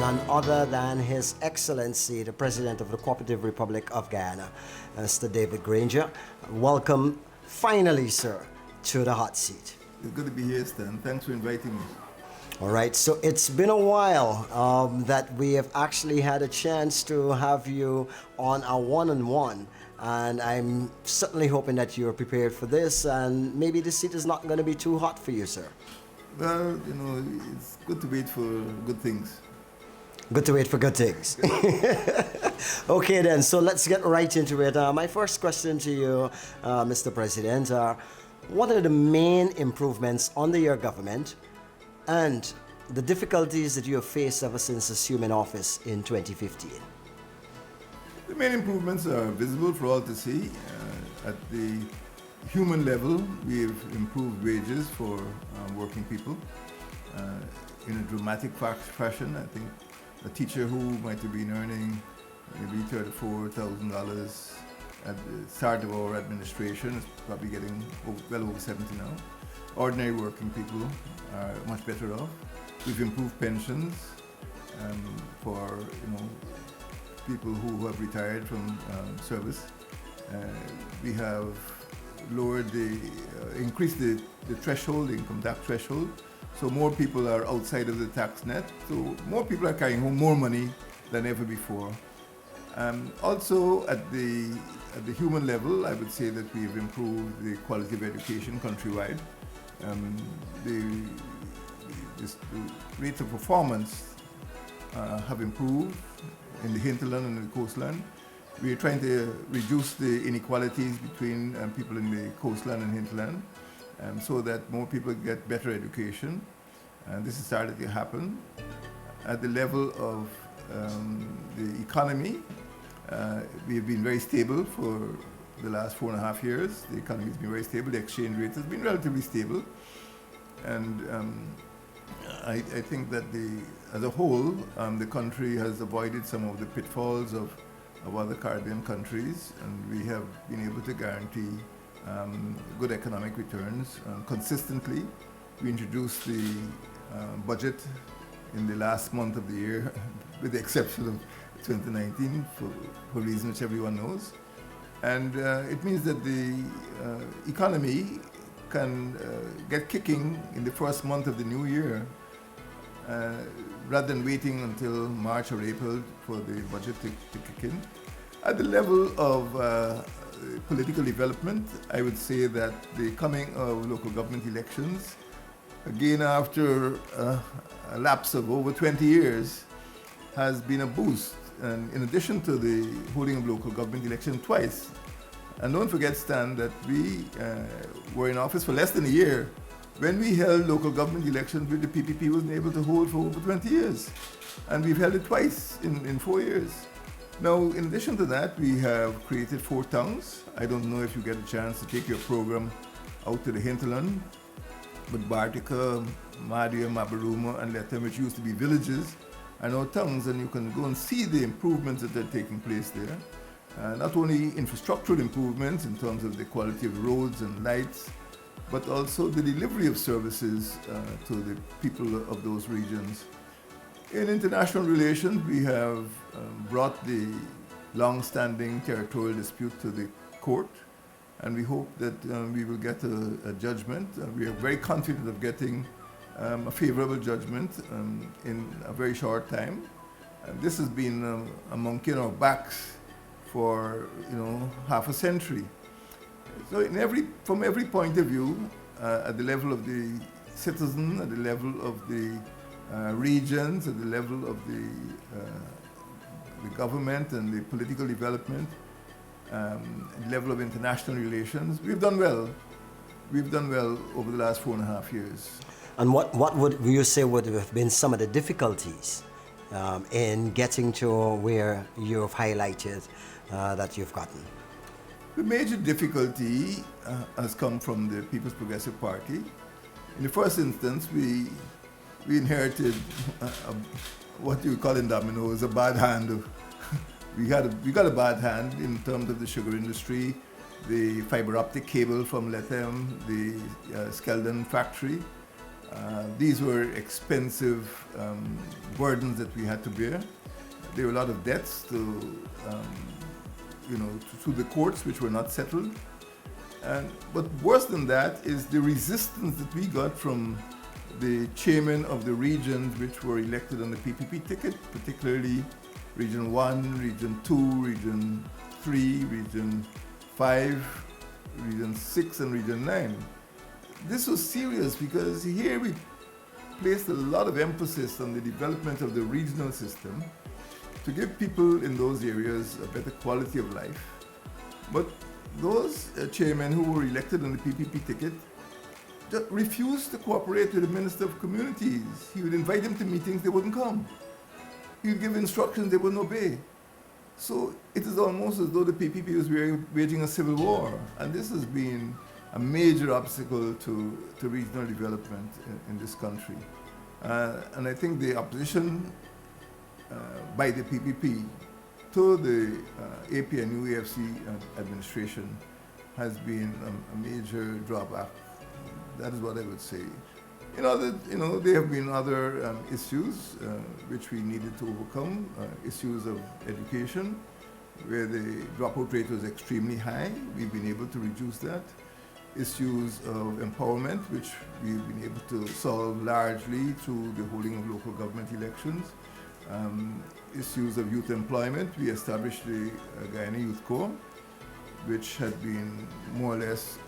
none other than His Excellency, the President of the Cooperative Republic of Guyana, Mr. David Granger. Welcome, finally, sir, to the hot seat. It's good to be here, Stan. Thanks for inviting me. All right, so it's been a while that we have actually had a chance to have you on a one-on-one, and I'm certainly hoping that you're prepared for this, and maybe the seat is not going to be too hot for you, sir. Well, it's good to wait for good things. Good to wait for good things. Okay then, so let's get right into it. My first question to you, Mr. President, are what are the main improvements under your government and the difficulties that you have faced ever since assuming office in 2015? The main improvements are visible for all to see. At the human level, we've improved wages for working people in a dramatic fashion. I think a teacher who might have been earning maybe $34,000 at the start of our administration is probably getting well over 70 now. Ordinary working people are much better off. We've improved pensions for people who have retired from service. We have increased the threshold, the income tax threshold, so more people are outside of the tax net. So more people are carrying home more money than ever before. Also, at the human level, I would say that we've improved the quality of education countrywide. The rates of performance have improved in the hinterland and the coastland. We are trying to reduce the inequalities between people in the coastland and hinterland so that more people get better education. And this has started to happen. At the level of the economy, we have been very stable for the last 4.5 years. The economy has been very stable. The exchange rate has been relatively stable. And I think that as a whole, the country has avoided some of the pitfalls of other Caribbean countries, and we have been able to guarantee good economic returns consistently. We introduced the budget in the last month of the year, with the exception of 2019, for reasons which everyone knows. And it means that the economy can get kicking in the first month of the new year, rather than waiting until March or April for the budget to kick in. At the level of political development, I would say that the coming of local government elections, again after a lapse of over 20 years, has been a boost. And in addition to the holding of local government election twice, and don't forget, Stan, that we were in office for less than a year when we held local government elections which the PPP wasn't able to hold for over 20 years. And we've held it twice in 4 years. Now, in addition to that, we have created 4 towns. I don't know if you get a chance to take your program out to the hinterland, but Bartica, Madia, Mabaruma, and Lethem, which used to be villages, are now towns, and you can go and see the improvements that are taking place there. Not only infrastructural improvements in terms of the quality of roads and lights, but also the delivery of services to the people of those regions. In international relations, we have brought the long-standing territorial dispute to the court, and we hope that we will get a judgment. We are very confident of getting a favorable judgment in a very short time. And this has been a monkey on our backs for half a century. So from every point of view, at the level of the citizen, at the level of the regions, at the level of the government and the political development, at the level of international relations, we've done well. We've done well over the last 4.5 years. And what would you say would have been some of the difficulties in getting to where you've highlighted that you've gotten? The major difficulty has come from the People's Progressive Party. In the first instance, we inherited what you call in dominoes a bad hand. We got a bad hand in terms of the sugar industry, the fiber optic cable from Lethem, the Skeldon factory. These were expensive burdens that we had to bear. There were a lot of debts to the courts which were not settled. But worse than that is the resistance that we got from the chairmen of the regions which were elected on the PPP ticket, particularly Region 1, Region 2, Region 3, Region 5, Region 6, and Region 9. This was serious because here we placed a lot of emphasis on the development of the regional system to give people in those areas a better quality of life. But those chairmen who were elected on the PPP ticket just refused to cooperate with the Minister of Communities. He would invite them to meetings, they wouldn't come. He would give instructions, they wouldn't obey. So it is almost as though the PPP was waging a civil war. And this has been a major obstacle to regional development in this country. And I think the opposition by the PPP to the APNU AFC administration has been a major drawback. That is what I would say. There have been other issues which we needed to overcome, issues of education, where the dropout rate was extremely high. We've been able to reduce that. Issues of empowerment, which we've been able to solve largely through the holding of local government elections. Issues of youth employment, we established the Guyana Youth Corps, which had been more or less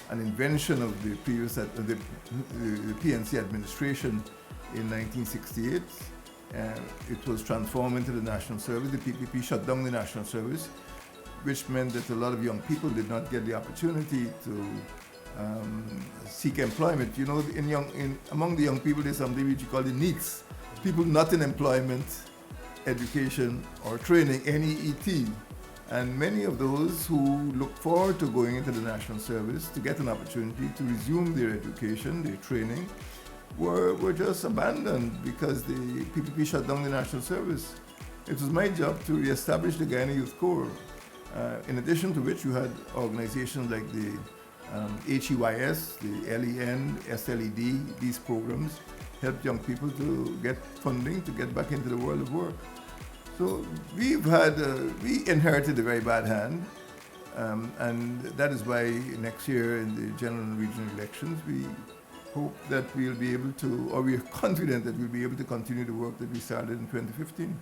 an invention of the previous the PNC administration in 1968. It was transformed into the National Service. The PPP shut down the National Service, which meant that a lot of young people did not get the opportunity to seek employment. Among the young people, there's something which you call the NEETs, people not in employment, education, or training, NEET. And many of those who look forward to going into the National Service to get an opportunity to resume their education, their training, were just abandoned because the PPP shut down the National Service. It was my job to reestablish the Guyana Youth Corps, in addition to which you had organizations like the HEYS, the LEN, SLED. These programs helped young people to get funding to get back into the world of work. So we inherited a very bad hand, and that is why next year in the general and regional elections, we hope that we'll be able to, or we're confident that we'll be able to continue the work that we started in 2015.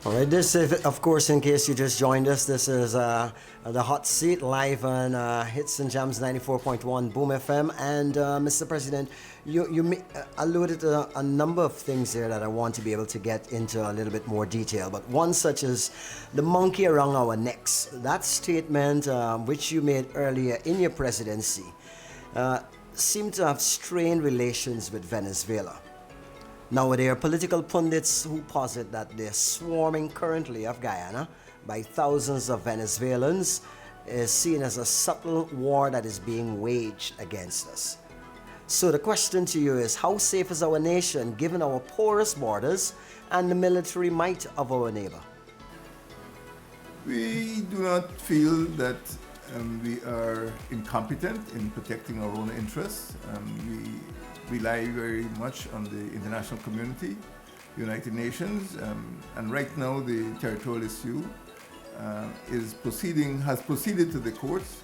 All right, this is, of course, in case you just joined us, this is the Hot Seat live on Hits and Jams 94.1 Boom FM. And Mr. President, you alluded to a number of things there that I want to be able to get into a little bit more detail. But one such as the monkey around our necks. That statement, which you made earlier in your presidency, seemed to have strained relations with Venezuela. Now, there are political pundits who posit that the swarming currently of Guyana by thousands of Venezuelans is seen as a subtle war that is being waged against us. So the question to you is, how safe is our nation given our porous borders and the military might of our neighbor? We do not feel that we are incompetent in protecting our own interests. We rely very much on the international community, United Nations, and right now the territorial issue has proceeded to the courts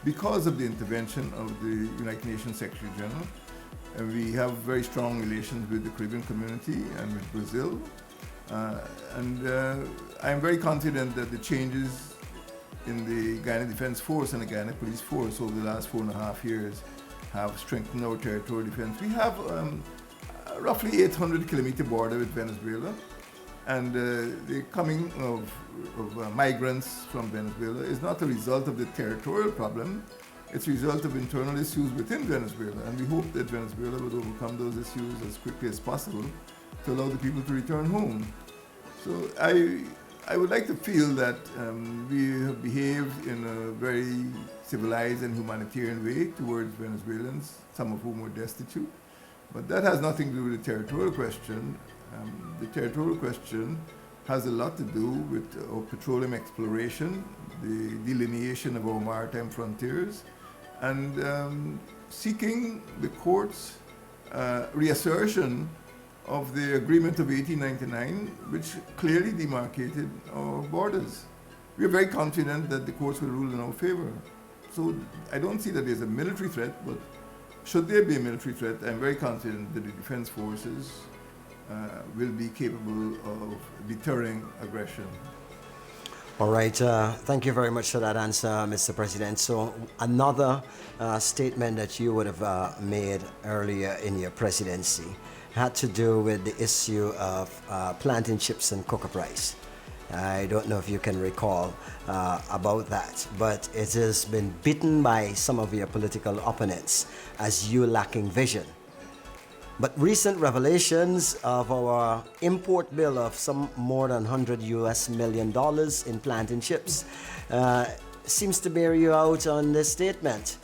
because of the intervention of the United Nations Secretary General. We have very strong relations with the Caribbean community and with Brazil. I'm very confident that the changes in the Guyana Defense Force and the Guyana Police Force over the last 4.5 years have strengthened our territorial defense. We have roughly 800 kilometer border with Venezuela, and the coming of migrants from Venezuela is not a result of the territorial problem, it's a result of internal issues within Venezuela, and we hope that Venezuela will overcome those issues as quickly as possible to allow the people to return home. So I would like to feel that we have behaved in a very civilized and humanitarian way towards Venezuelans, some of whom were destitute. But that has nothing to do with the territorial question. The territorial question has a lot to do with our petroleum exploration, the delineation of our maritime frontiers, and seeking the court's reassertion of the agreement of 1899, which clearly demarcated our borders. We are very confident that the courts will rule in our favor. So I don't see that there's a military threat, but should there be a military threat, I'm very confident that the defense forces will be capable of deterring aggression. All right. Thank you very much for that answer, Mr. President. So another statement that you would have made earlier in your presidency had to do with the issue of planting chips and cocoa price. I don't know if you can recall about that, but it has been beaten by some of your political opponents as you lacking vision. But recent revelations of our import bill of some more than $100 million in planting chips seems to bear you out on this statement.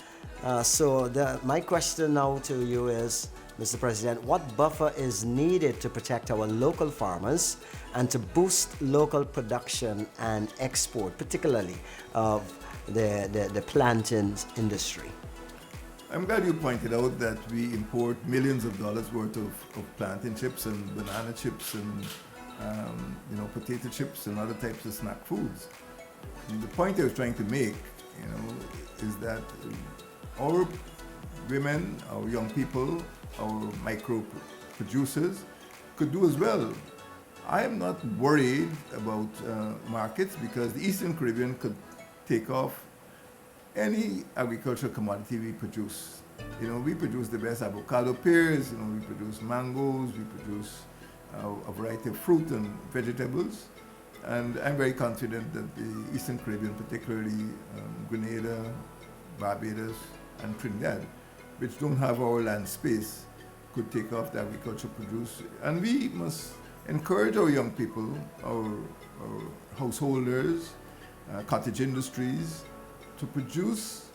My question now to you is, Mr. President, what buffer is needed to protect our local farmers and to boost local production and export, particularly of the plantain industry? I'm glad you pointed out that we import millions of dollars worth of plantain chips and banana chips and potato chips and other types of snack foods. And the point I was trying to make, is that our women, our young people, our micro producers could do as well. I am not worried about markets because the Eastern Caribbean could take off any agricultural commodity we produce. We produce the best avocado pears, we produce mangoes, we produce a variety of fruit and vegetables. And I'm very confident that the Eastern Caribbean, particularly Grenada, Barbados, and Trinidad, which don't have our land space, could take off the agricultural produce. And we must encourage our young people, our householders, cottage industries, to produce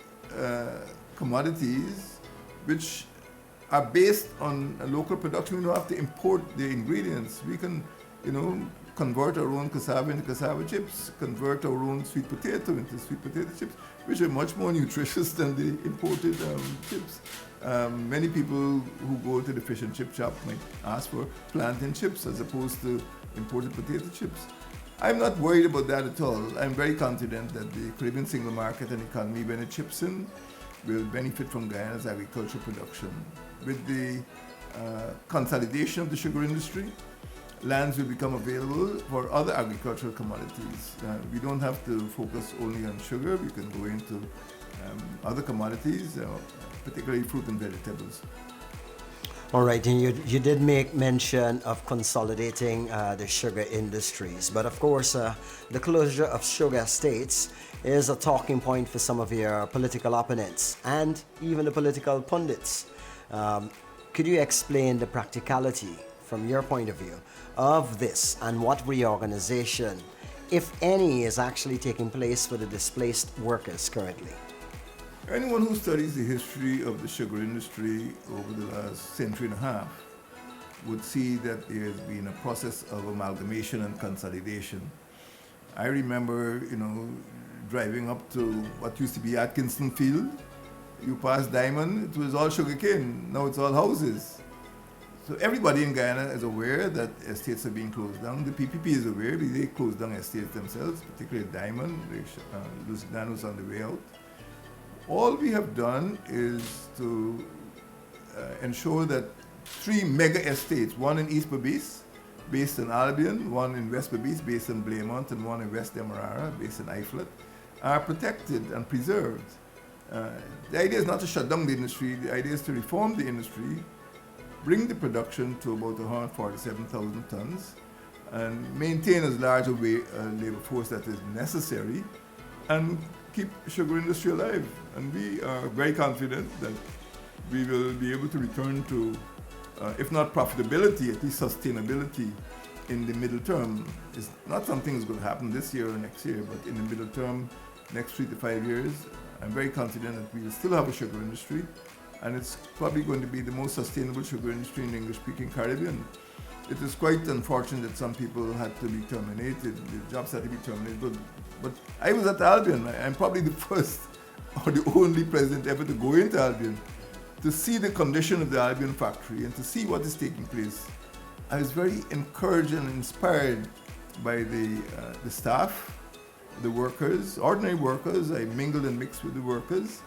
commodities which are based on a local production. We don't have to import the ingredients. We can, convert our own cassava into cassava chips, convert our own sweet potato into sweet potato chips, which are much more nutritious than the imported chips. Many people who go to the fish and chip shop might ask for plantain chips as opposed to imported potato chips. I'm not worried about that at all. I'm very confident that the Caribbean single market and economy, when it chips in, will benefit from Guyana's agricultural production. With the consolidation of the sugar industry, lands will become available for other agricultural commodities. We don't have to focus only on sugar. We can go into other commodities, particularly fruit and vegetables. All right, and you did make mention of consolidating the sugar industries, but of course the closure of sugar estates is a talking point for some of your political opponents and even the political pundits. Could you explain the practicality from your point of view of this and what reorganization, if any, is actually taking place for the displaced workers currently? Anyone who studies the history of the sugar industry over the last century and a half would see that there has been a process of amalgamation and consolidation. I remember, driving up to what used to be Atkinson Field. You pass Diamond, it was all sugarcane. Now it's all houses. So everybody in Guyana is aware that estates are being closed down. The PPP is aware that they closed down estates themselves, particularly Diamond. Lucidan was on the way out. All we have done is to ensure that 3 mega estates, one in East Berbice, based in Albion, one in West Berbice, based in Blaymont, and one in West Demerara, based in Iflet, are protected and preserved. The idea is not to shut down the industry, the idea is to reform the industry, bring the production to about 147,000 tons, and maintain as large a labor force that is necessary, and keep the sugar industry alive. And we are very confident that we will be able to return to, if not profitability, at least sustainability in the middle term. It's not something that's going to happen this year or next year, but in the middle term, next 3 to 5 years, I'm very confident that we will still have a sugar industry, and it's probably going to be the most sustainable sugar industry in the English-speaking Caribbean. It is quite unfortunate that some people had to be terminated, the jobs had to be terminated, but I was at Albion. I'm probably the first or the only president ever to go into Albion, to see the condition of the Albion factory and to see what is taking place. I was very encouraged and inspired by the staff, the workers, ordinary workers. I mingled and mixed with the workers,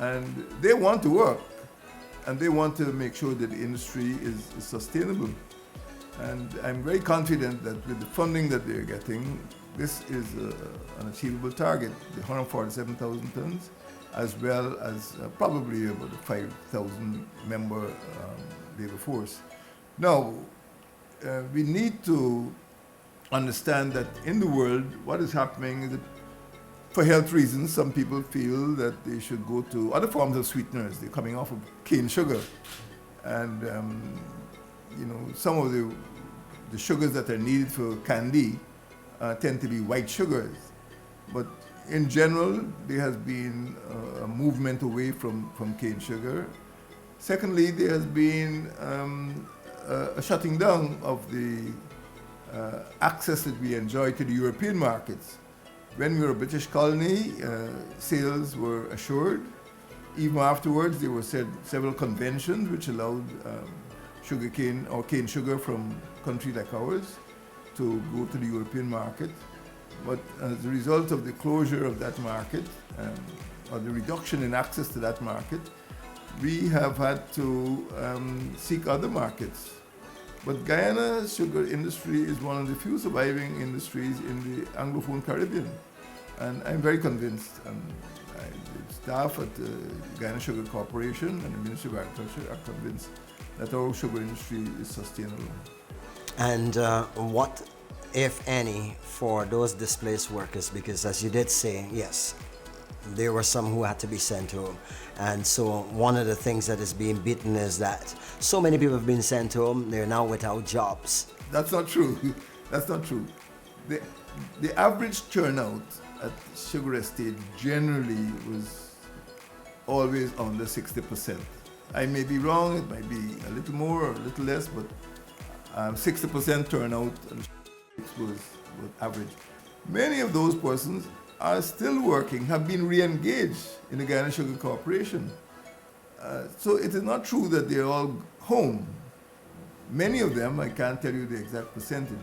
and they want to work, and they want to make sure that the industry is sustainable. And I'm very confident that with the funding that they're getting, this is an achievable target, the 147,000 tons, as well as probably about a 5,000 member labor force. Now, we need to understand that in the world, what is happening is that for health reasons, some people feel that they should go to other forms of sweeteners. They're coming off of cane sugar. And, some of the sugars that are needed for candy tend to be white sugars. But in general, there has been a movement away from cane sugar. Secondly, there has been a shutting down of the access that we enjoy to the European markets. When we were a British colony, sales were assured. Even afterwards, there were several conventions which allowed sugarcane or cane sugar from countries like ours to go to the European market. But as a result of the closure of that market, or the reduction in access to that market, we have had to seek other markets. But Guyana's sugar industry is one of the few surviving industries in the Anglophone Caribbean. And I'm very convinced, the staff at the Guyana Sugar Corporation and the Ministry of Agriculture are convinced that our sugar industry is sustainable. And what, if any, for those displaced workers? Because as you did say, yes, there were some who had to be sent home. And so one of the things that is being beaten is that so many people have been sent home, they're now without jobs. That's not true. That's not true. The average turnout at sugar estate generally was always under 60%. I may be wrong, it might be a little more or a little less, but 60% turnout was average. Many of those persons are still working, have been re-engaged in the Guyana Sugar Corporation. So it is not true that they're all home. Many of them, I can't tell you the exact percentage,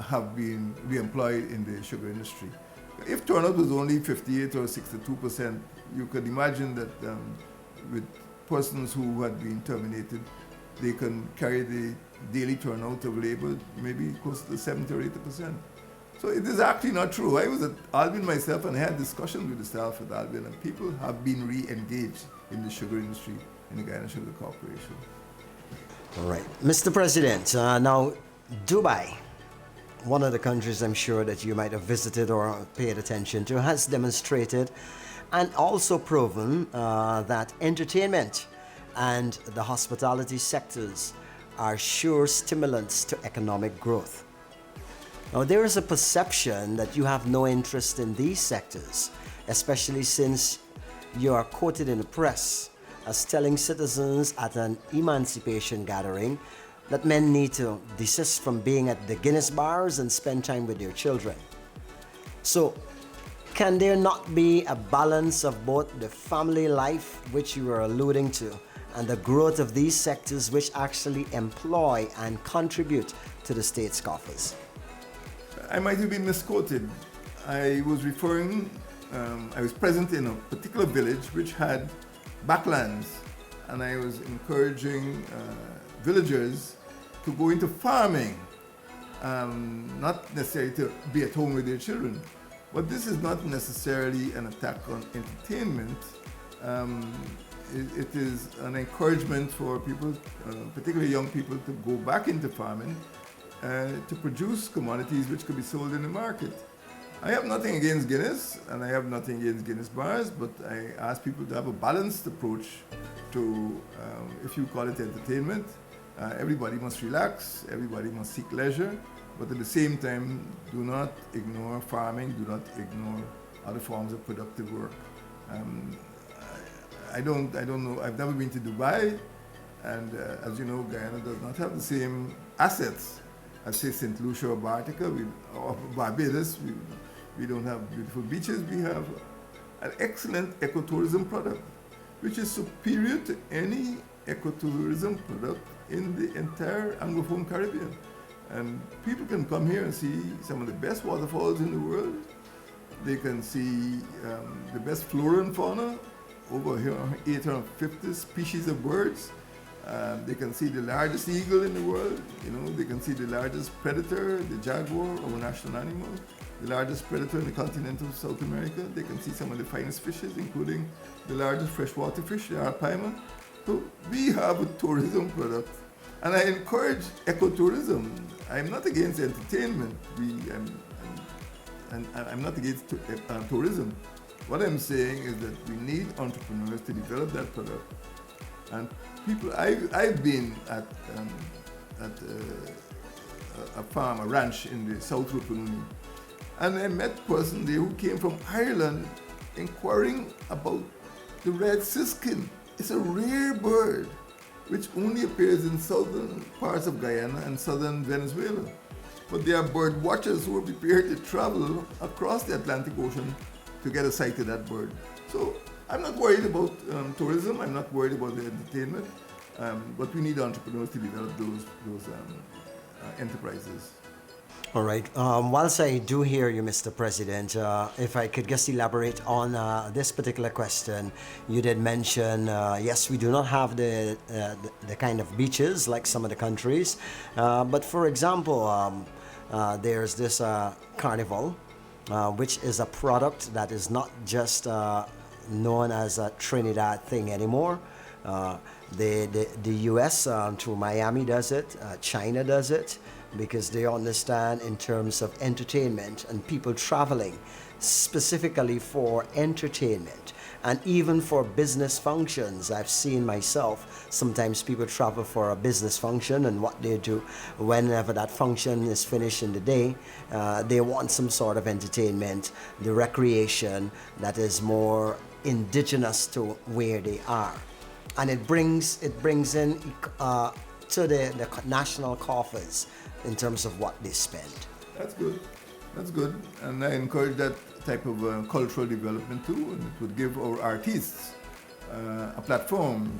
have been re-employed in the sugar industry. If turnout was only 58 or 62%, you could imagine that with persons who had been terminated, they can carry the daily turnout of labor maybe close to 70 or 80%. So it is actually not true. I was at Albion myself and I had discussions with the staff at Albion, and people have been re-engaged in the sugar industry in the Guyana Sugar Corporation. All right. Mr. President, now Dubai, one of the countries I'm sure that you might have visited or paid attention to, has demonstrated and also proven that entertainment and the hospitality sectors are sure stimulants to economic growth. Now, there is a perception that you have no interest in these sectors, especially since you are quoted in the press as telling citizens at an emancipation gathering that men need to desist from being at the Guinness bars and spend time with their children. So, can there not be a balance of both the family life, which you were alluding to, and the growth of these sectors which actually employ and contribute to the state's coffers? I might have been misquoted. I was referring, I was present in a particular village which had backlands, and I was encouraging villagers to go into farming, not necessarily to be at home with their children. But this is not necessarily an attack on entertainment. It is an encouragement for people, particularly young people, to go back into farming to produce commodities which could be sold in the market. I have nothing against Guinness, and I have nothing against Guinness bars, but I ask people to have a balanced approach to, if you call it entertainment. Everybody must relax, everybody must seek leisure, but at the same time, do not ignore farming, do not ignore other forms of productive work. I don't know, I've never been to Dubai, and as you know, Guyana does not have the same assets as, say, St. Lucia or Bartica, or Barbados. We don't have beautiful beaches. We have an excellent ecotourism product, which is superior to any ecotourism product in the entire Anglophone Caribbean. And people can come here and see some of the best waterfalls in the world. They can see the best flora and fauna, over here 850 species of birds. They can see the largest eagle in the world. They can see the largest predator, the jaguar, our national animal, the largest predator in the continent of South America. They can see some of the finest fishes, including the largest freshwater fish, the alpine. So we have a tourism product, and I encourage ecotourism. I'm not against entertainment. I'm not against tourism. What I'm saying is that we need entrepreneurs to develop that product. And people, I've been at a farm, a ranch in the South Rupununi, and I met a person there who came from Ireland inquiring about the red siskin. It's a rare bird which only appears in southern parts of Guyana and southern Venezuela. But there are bird watchers who are prepared to travel across the Atlantic Ocean to get a sight of that bird. So I'm not worried about tourism, I'm not worried about the entertainment, but we need entrepreneurs to develop those enterprises. All right. Whilst I do hear you, Mr. President, if I could just elaborate on this particular question, you did mention, yes, we do not have the kind of beaches like some of the countries, but for example, there's this carnival, which is a product that is not just known as a Trinidad thing anymore. The US through Miami does it, China does it, because they understand in terms of entertainment and people traveling specifically for entertainment and even for business functions. I've seen myself, sometimes people travel for a business function, and what they do whenever that function is finished in the day, they want some sort of entertainment, the recreation that is more indigenous to where they are. And it brings in to the national coffers in terms of what they spend. That's good. That's good. And I encourage that type of cultural development too. And it would give our artists a platform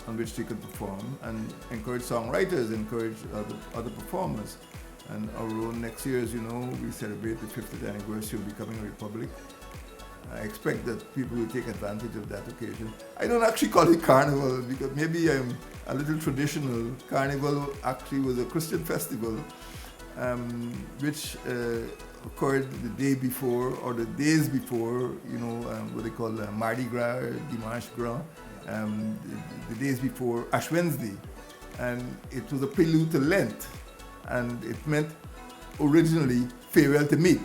on which they could perform, and encourage songwriters, encourage other performers. And our own next year, as you know, we celebrate the 50th anniversary of becoming a republic. I expect that people will take advantage of that occasion. I don't actually call it carnival because maybe I'm a little traditional. Carnival actually was a Christian festival which occurred the day before or the days before, what they call Mardi Gras, Dimanche Gras, the days before Ash Wednesday. And it was a prelude to Lent, and it meant originally farewell to meat.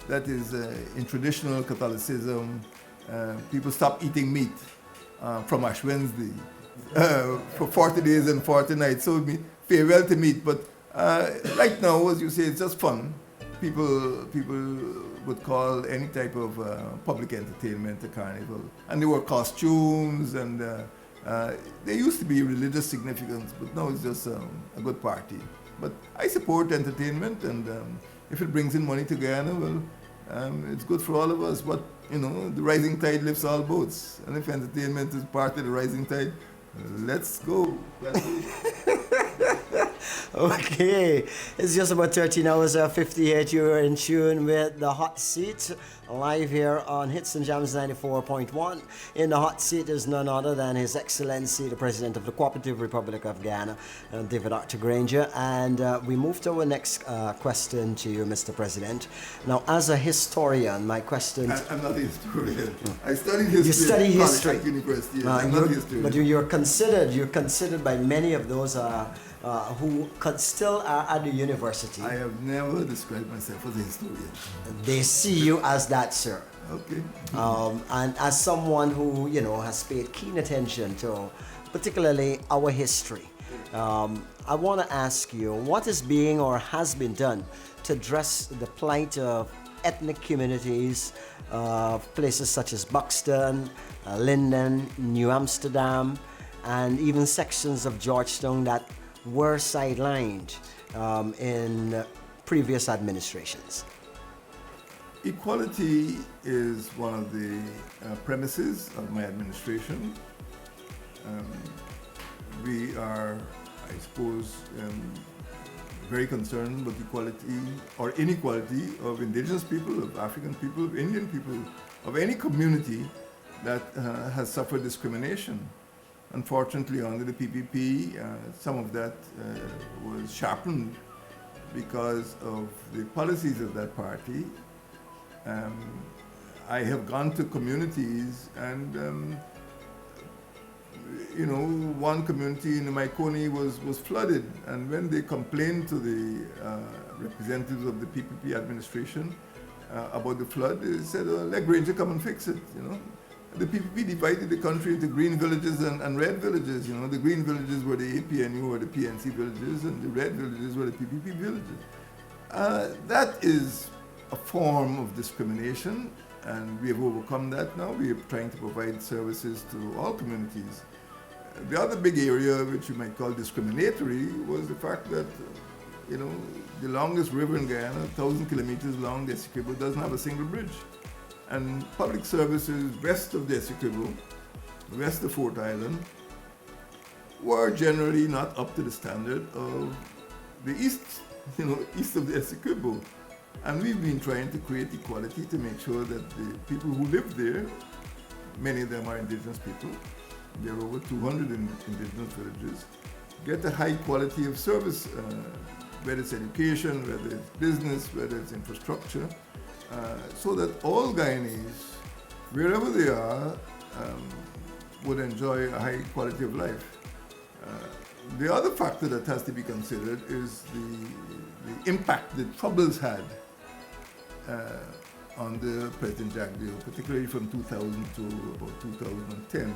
That is, in traditional Catholicism, people stop eating meat from Ash Wednesday for 40 days and 40 nights. So it means farewell to meat. But right now, as you say, it's just fun. People would call any type of public entertainment a carnival. And there were costumes, and there used to be religious significance, but now it's just a good party. But I support entertainment, and if it brings in money to Guyana, well, it's good for all of us. But, the rising tide lifts all boats. And if entertainment is part of the rising tide, let's go. Okay, it's just about 13 hours 58. You're in tune with the Hot Seat live here on Hits and Jams 94.1. In the Hot Seat is none other than His Excellency, the President of the Cooperative Republic of Guyana, David Dr. Granger. And we move to our next question to you, Mr. President. Now, as a historian, my question... I'm not a historian. I studied history. You study history. At university. Yes. I'm not a historian. But you're considered by many of those who still are at the university. I have never described myself as a historian. They see you as that, sir. Okay. And as someone who, has paid keen attention to particularly our history, I want to ask you, what is being or has been done to address the plight of ethnic communities of places such as Buxton, Linden, New Amsterdam, and even sections of Georgetown that were sidelined in previous administrations? Equality is one of the premises of my administration. Um, we are, I suppose, very concerned with equality or inequality of indigenous people, of African people, of Indian people, of any community that has suffered discrimination. Unfortunately, under the PPP, some of that was sharpened because of the policies of that party. I have gone to communities and one community in Maikoni was flooded, and when they complained to the representatives of the PPP administration about the flood, they said, let Granger come and fix it, The PPP divided the country into green villages and red villages, The green villages were the APNU or the PNC villages, and the red villages were the PPP villages. That is a form of discrimination, and we have overcome that now. We are trying to provide services to all communities. The other big area, which you might call discriminatory, was the fact that, the longest river in Guyana, 1,000 kilometers long, the Essequibo, doesn't have a single bridge. And public services west of the Essequibo, west of Fort Island, were generally not up to the standard of the east, east of the Essequibo. And we've been trying to create equality to make sure that the people who live there, many of them are indigenous people, there are over 200 indigenous villages, get a high quality of service, whether it's education, whether it's business, whether it's infrastructure, so that all Guyanese, wherever they are, would enjoy a high quality of life. The other factor that has to be considered is the impact the Troubles had under President Jack Dale, particularly from 2000 to about 2010.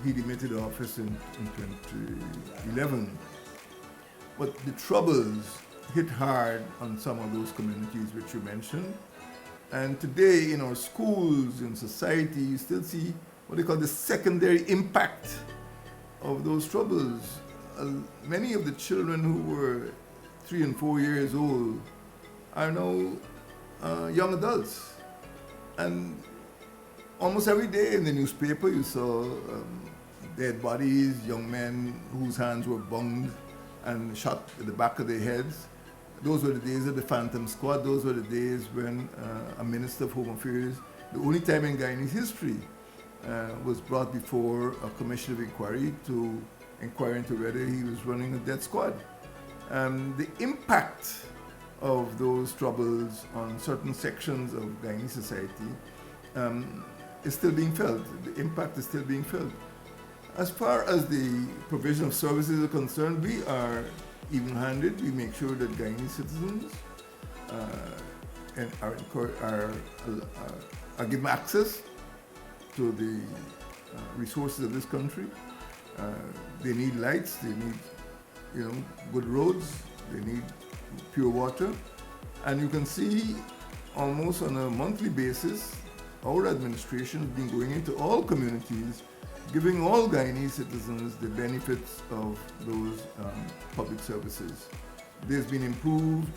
He demitted office in 2011. But the Troubles hit hard on some of those communities which you mentioned. And today in our schools, in society, you still see what they call the secondary impact of those Troubles. Many of the children who were 3 and 4 years old are now young adults. And almost every day in the newspaper you saw dead bodies, young men whose hands were bound and shot at the back of their heads. Those were the days of the Phantom Squad. Those were the days when a Minister of Home Affairs, the only time in Guyanese history, was brought before a commission of inquiry to inquire into whether he was running a death squad. The impact of those Troubles on certain sections of Guyanese society is still being felt. The impact is still being felt. As far as the provision of services are concerned, we are even-handed. We make sure that Guyanese citizens are given access to the resources of this country. They need lights, they need good roads, they need pure water. And you can see almost on a monthly basis, our administration has been going into all communities, giving all Guyanese citizens the benefits of those public services. There's been improved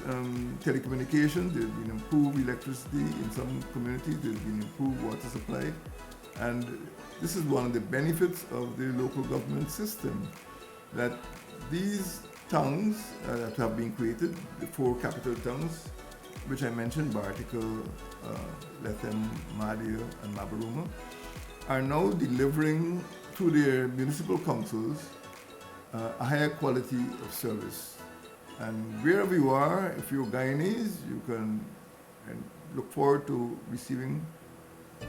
telecommunications, there's been improved electricity in some communities, there's been improved water supply, and this is one of the benefits of the local government system, that these towns that have been created, the 4 capital towns, which I mentioned, Bartical, Lethem, Madia, and Mabaruma, are now delivering to their municipal councils a higher quality of service. And wherever you are, if you're Guyanese, you can look forward to receiving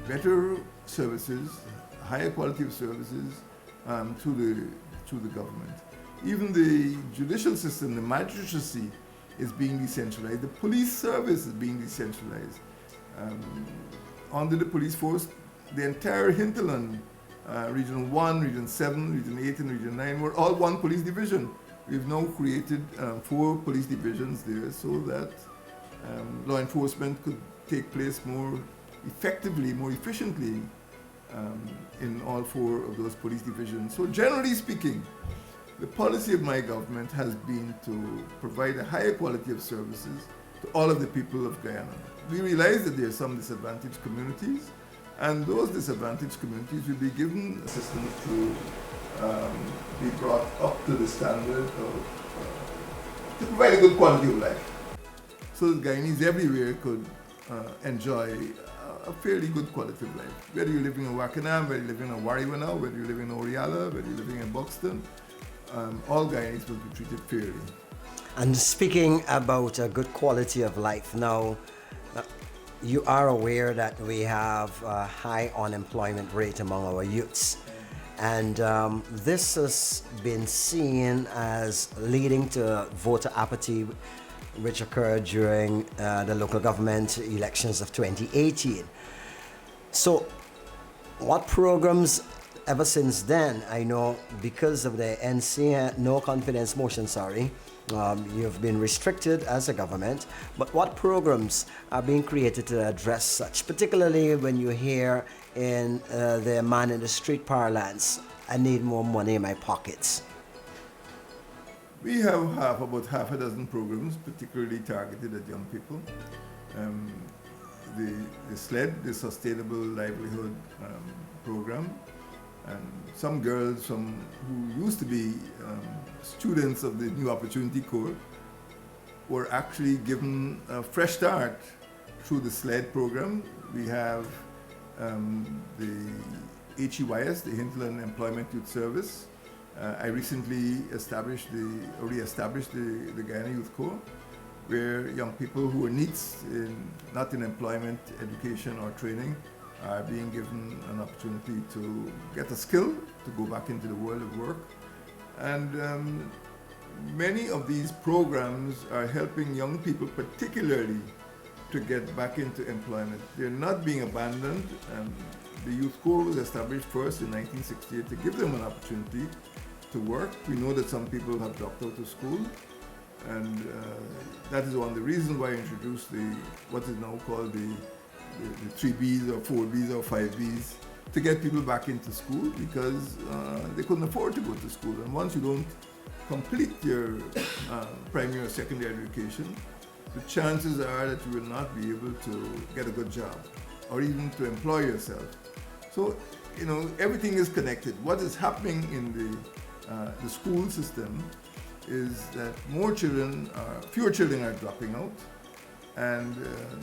better services, higher quality of services to the government. Even the judicial system, the magistracy, is being decentralized. The police service is being decentralized. Under the police force, the entire hinterland, Region 1, Region 7, Region 8, and Region 9 were all one police division. We've now created 4 police divisions there so that law enforcement could take place more effectively, more efficiently in all 4 of those police divisions. So generally speaking, the policy of my government has been to provide a higher quality of services to all of the people of Guyana. we realize that there are some disadvantaged communities, and those disadvantaged communities will be given assistance to be brought up to the standard of to provide a good quality of life. So that Guyanese everywhere could enjoy a fairly good quality of life. Whether you're living in Wakanam, whether you're living in Wariwana, whether you're living in Oriala, whether you're living in Buxton, all Guyanese will be treated fairly. And speaking about a good quality of life, now you are aware that we have a high unemployment rate among our youths. And this has been seen as leading to voter apathy, which occurred during the local government elections of 2018. So, what programs ever since then? I know because of the NC no confidence motion, you've been restricted as a government, but what programs are being created to address such, particularly when you hear in the man in the street parlance, I need more money in my pockets? We have about half a dozen programs, particularly targeted at young people. The SLED, the Sustainable Livelihood Program, and some girls who used to be students of the New Opportunity Corps were actually given a fresh start through the SLED program. We have the HEYS, the Hinterland Employment Youth Service. I recently re-established the Guyana Youth Corps, where young people who are NEETs, not in employment, education or training, are being given an opportunity to get a skill to go back into the world of work. And many of these programs are helping young people particularly to get back into employment. They're not being abandoned. The Youth Corps was established first in 1968 to give them an opportunity to work. We know that some people have dropped out of school, and that is one of the reasons why I introduced what is now called the 3Bs or 4Bs or 5Bs, to get people back into school because they couldn't afford to go to school. And once you don't complete your primary or secondary education, the chances are that you will not be able to get a good job or even to employ yourself. So, everything is connected. What is happening in the school system is that fewer children are dropping out, and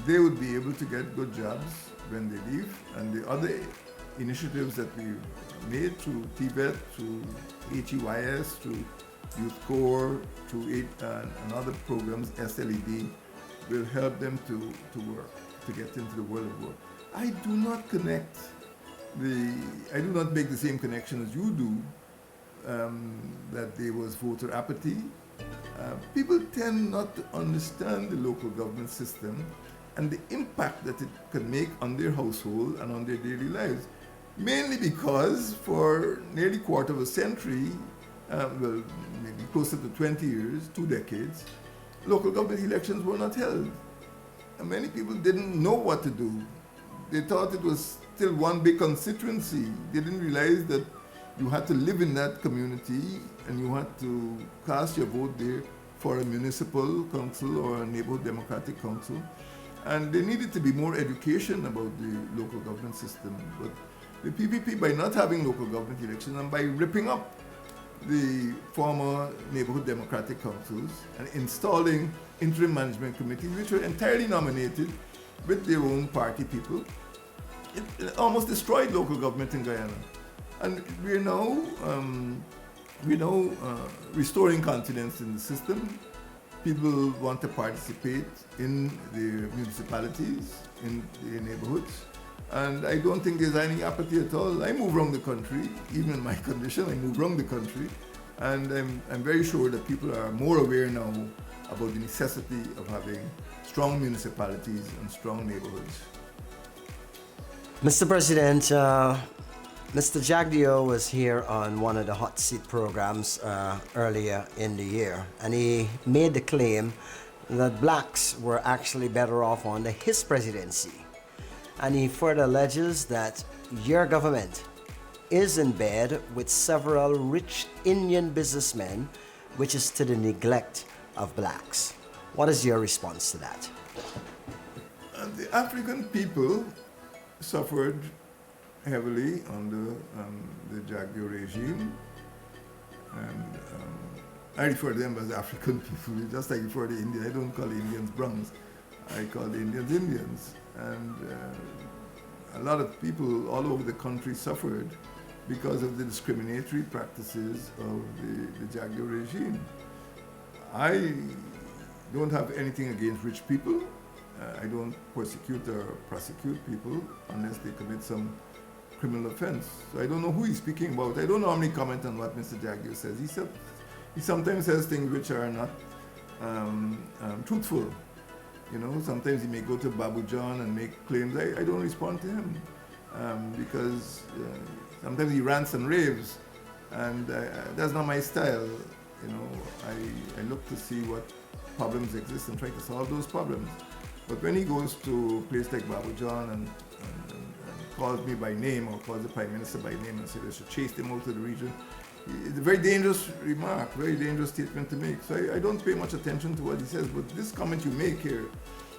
they would be able to get good jobs when they leave. And the other initiatives that we've made through TVET, through HEYS, through Youth Corps, through and other programs, SLED, will help them to work, to get into the world of work. I do not make the same connection as you do, that there was voter apathy. People tend not to understand the local government system and the impact that it can make on their household and on their daily lives. Mainly because for nearly a quarter of a century, maybe closer to 20 years, 2 decades, local government elections were not held. And many people didn't know what to do. They thought it was still one big constituency. They didn't realize that you had to live in that community and you had to cast your vote there for a municipal council or a neighborhood democratic council. And there needed to be more education about the local government system. But the PPP, by not having local government elections and by ripping up the former neighborhood democratic councils and installing interim management committees, which were entirely nominated with their own party people, it almost destroyed local government in Guyana. And we're now restoring confidence in the system. People want to participate in the municipalities, in the neighborhoods. And I don't think there's any apathy at all. I move around the country, even in my condition, I move around the country. And I'm very sure that people are more aware now about the necessity of having strong municipalities and strong neighborhoods. Mr. President, Mr. Jagdeo was here on one of the hot seat programs earlier in the year, and he made the claim that blacks were actually better off under his presidency. And he further alleges that your government is in bed with several rich Indian businessmen, which is to the neglect of blacks. What is your response to that? The African people suffered heavily under the Jaguar regime, and I refer to them as African people, just like I refer to India. I don't call the Indians Browns, I call the Indians Indians. And a lot of people all over the country suffered because of the discriminatory practices of the Jaguar regime. I don't have anything against rich people. I don't persecute or prosecute people unless they commit some criminal offense. So I don't know who he's speaking about. I don't normally comment on what Mr. Jaguar says. He sometimes says things which are not truthful. You know, sometimes he may go to Babu John and make claims. I don't respond to him because sometimes he rants and raves, and that's not my style. You know, I look to see what problems exist and try to solve those problems. But when he goes to a place like Babu John and calls me by name or calls the Prime Minister by name and says they should chase them out of the region, it's a very dangerous remark, very dangerous statement to make. So I don't pay much attention to what he says, but this comment you make here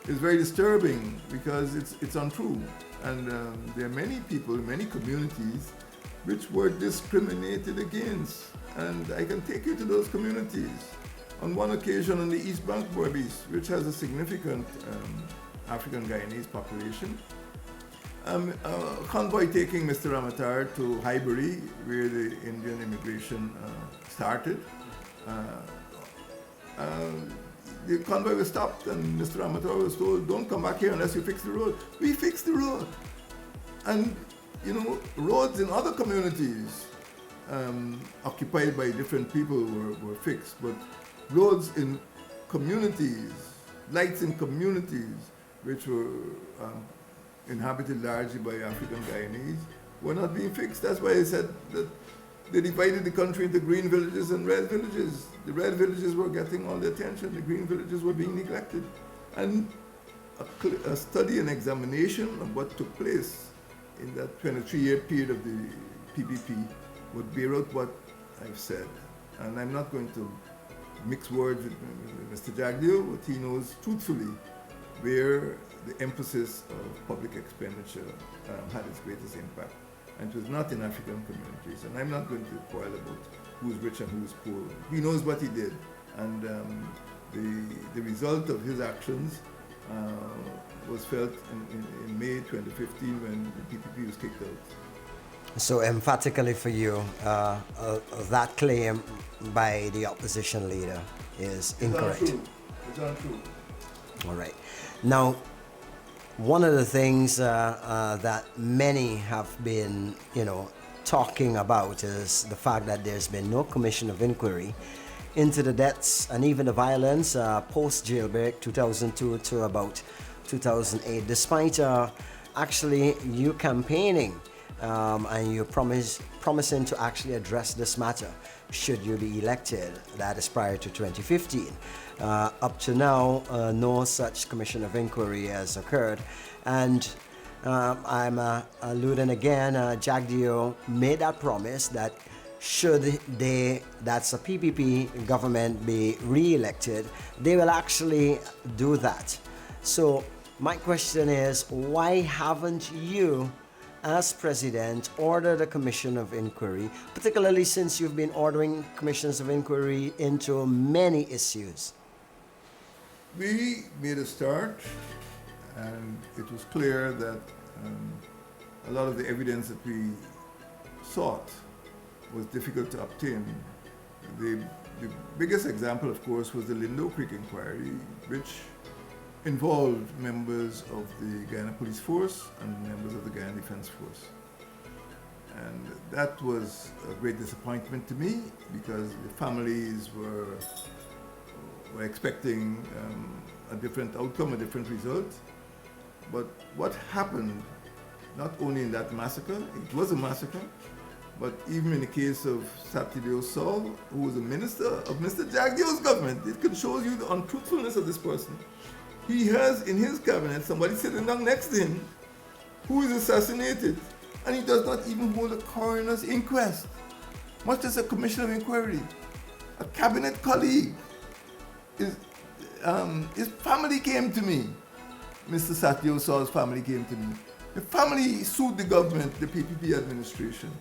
is very disturbing because it's untrue. And there are many people, many communities which were discriminated against. And I can take you to those communities. On one occasion on the East Bank Berbice, which has a significant African Guyanese population, a convoy taking Mr. Ramatar to Highbury, where the Indian immigration started. The convoy was stopped and Mr. Ramatar was told, don't come back here unless you fix the road. We fixed the road. And, you know, roads in other communities occupied by different people were fixed, but roads in communities, lights in communities, which were inhabited largely by African Guyanese, were not being fixed. That's why I said that they divided the country into green villages and red villages. The red villages were getting all the attention, the green villages were being neglected. And a study and examination of what took place in that 23-year period of the PPP would bear out what I've said. And I'm not going to mix words with Mr. Jagdeo, but he knows truthfully where the emphasis of public expenditure had its greatest impact. And it was not in African communities. And I'm not going to quarrel about who's rich and who's poor. He knows what he did. And the result of his actions was felt in May 2015 when the PPP was kicked out. So emphatically for you, that claim by the opposition leader is incorrect. It's untrue. All right. Now, one of the things that many have been, talking about is the fact that there's been no commission of inquiry into the deaths and even the violence post-jailbreak 2002 to about 2008, despite actually you campaigning and you promising to actually address this matter should you be elected. That is prior to 2015. Up to now, no such commission of inquiry has occurred. And I'm alluding again, Jagdeo made that promise that should that's a PPP government be re-elected, they will actually do that. So my question is, why haven't you, as president, ordered a commission of inquiry, particularly since you've been ordering commissions of inquiry into many issues? We made a start, and it was clear that a lot of the evidence that we sought was difficult to obtain. The biggest example, of course, was the Lindo Creek inquiry, which involved members of the Guyana Police Force and members of the Guyana Defense Force. And that was a great disappointment to me because the families were expecting a different outcome, a different result. But what happened, not only in that massacre, it was a massacre, but even in the case of Satideo Saul, who was a minister of Mr. Jagdeo's government, it shows you the untruthfulness of this person. He has in his cabinet somebody sitting down next to him who is assassinated, and he does not even hold a coroner's inquest, much less a commission of inquiry. A cabinet colleague, his family came to me Mr. Satyao Saw's family came to me. The family sued the government, the PPP administration.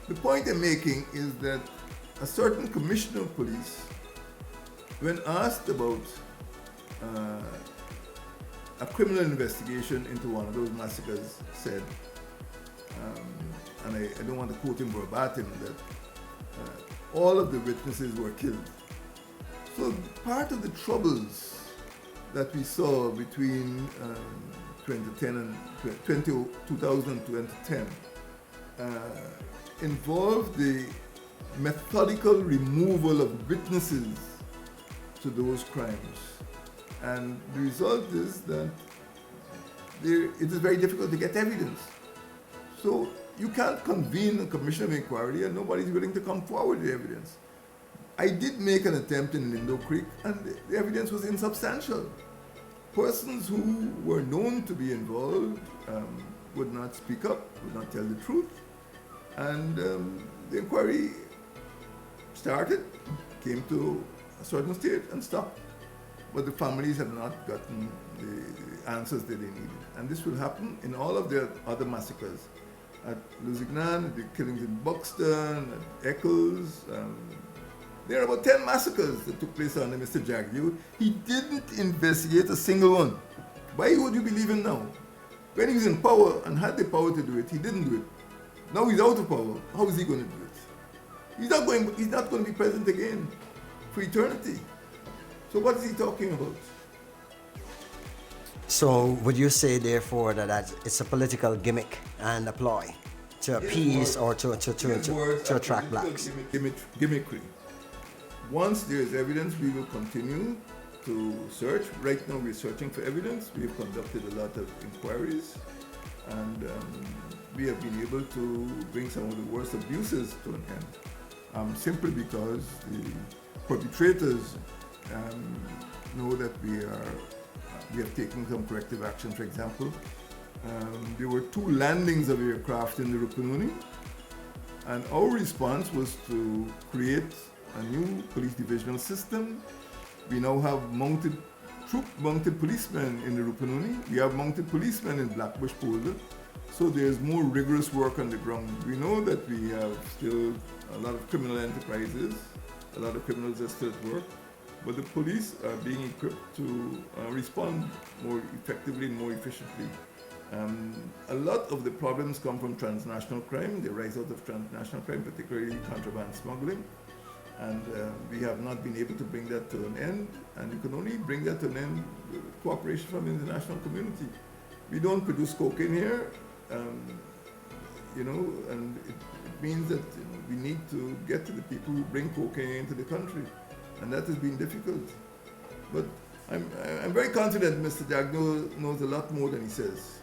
The point I'm making is that a certain commissioner of police, when asked about a criminal investigation into one of those massacres, said, and I don't want to quote him verbatim, that all of the witnesses were killed. So part of the troubles that we saw between 2010 and 2000 and 2010 involved the methodical removal of witnesses to those crimes. And the result is that it is very difficult to get evidence. So you can't convene a commission of inquiry and nobody's willing to come forward with evidence. I did make an attempt in Lindo Creek and the evidence was insubstantial. Persons who were known to be involved would not speak up, would not tell the truth. And the inquiry started, came to a certain stage and stopped. But the families have not gotten the answers that they needed. And this will happen in all of their other massacres. At Lusignan, the killings in Buxton, at Eccles. There are about 10 massacres that took place under Mr. Jagdew. He didn't investigate a single one. Why would you believe him now? When he was in power and had the power to do it, he didn't do it. Now he's out of power. How is he going to do it? He's not going to be present again for eternity. So what is he talking about? So would you say, therefore, that it's a political gimmick and a ploy to appease or to attract blacks? Gimmickry. Once there is evidence, we will continue to search. Right now we're searching for evidence. We have conducted a lot of inquiries and we have been able to bring some of the worst abuses to an end. Simply because the perpetrators know that we have taken some corrective action. For example, there were 2 landings of aircraft in the Rupununi, and our response was to create a new police divisional system. We now have mounted policemen in the Rupununi. We have mounted policemen in Blackbush Polder. So there's more rigorous work on the ground. We know that we have still a lot of criminal enterprises, a lot of criminals are still at work, but the police are being equipped to respond more effectively and more efficiently. A lot of the problems come from transnational crime. They rise out of transnational crime, particularly contraband smuggling. And we have not been able to bring that to an end. And you can only bring that to an end with cooperation from the international community. We don't produce cocaine here, and it means that we need to get to the people who bring cocaine into the country. And that has been difficult. But I'm very confident Mr. Jagdew knows a lot more than he says.